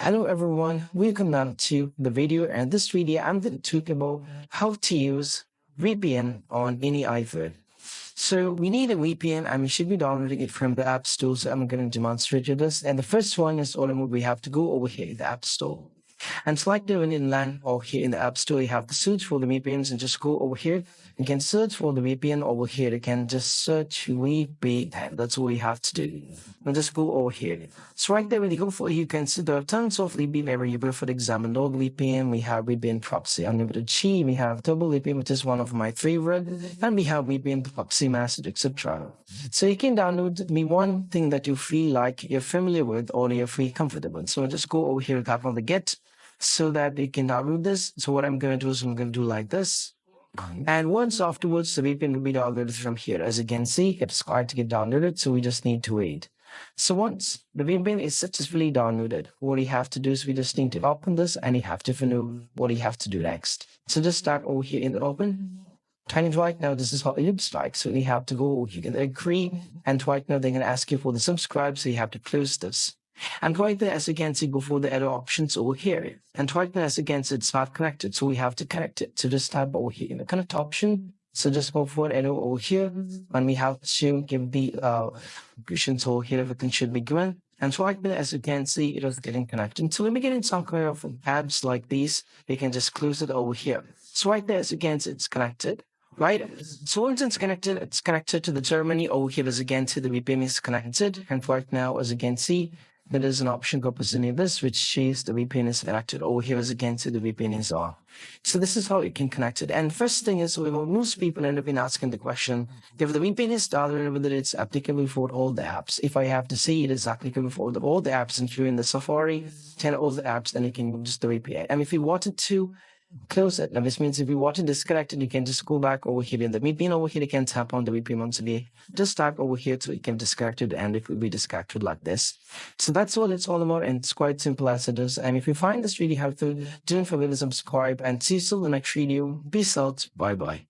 Hello everyone, welcome now to the video, and this video I'm going to talk about how to use VPN on any iPhone. So we need a VPN and we should be downloading it from the App Store. So I'm going to demonstrate you this. And the first one is all we have to go over here in the App Store. And select the when in land or here in the App Store, you have to search for the VPNs and just go over here. You can search for the VPN over here. You can just search VPN. That's all you have to do. And just go over here. So right there, when you go for, you can see there are tons of VPN available. For example, log VPN, we have VPN proxy unlimited Chi, we have double VPN, which is one of my favorite, and we have VPN proxy master, etc. So you can download me one thing that you feel like you're familiar with or you feel comfortable. So just go over here, tap on the get, so that you can download this. So what I'm going to do is I'm going to do like this. And once afterwards, the VPN will be downloaded from here. As you can see, it's required to get downloaded, so we just need to wait. So once the VPN is successfully downloaded, what you have to do is we just need to open this and you have to know what you have to do next. So just start over here in the open. Tiny right now, this is how it looks like. So you have to go, you can agree, and right now they're going to ask you for the subscribe, so you have to close this. And right there, as you can see, go for the arrow options over here. And right now, as you can see, it's not connected. So we have to connect it. So just type over here in the connect option. So just go for arrow over here. And we have to give the options over here. Everything should be given. And so right there, as you can see, it is getting connected. So let me get in some kind of apps like these. We can just close it over here. So right there, as you can see, it's connected. Right. So once it's connected to the Germany over here. As you can see, the VPN is connected. And right now, as you can see, there is an option representing this, which says the VPN is connected. Over here, as you can see, the VPN is on. So this is how you can connect it. And first thing is, most people end up in asking the question, if the VPN is downloaded, whether it's applicable for all the apps. If I have to say it is applicable for all the apps, including the Safari, 10 all the apps, then you can use the VPN. And if you wanted to close it, now this means if you want to disconnect it, you can just go back over here in the VPN over here. You can tap on the VPN once again. Just type over here so you can disconnect it, and it will be disconnected like this. So that's what it's all about, and it's quite simple as it is. And if you find this really helpful, don't forget to subscribe, and see you in the next video. Peace out. Bye bye.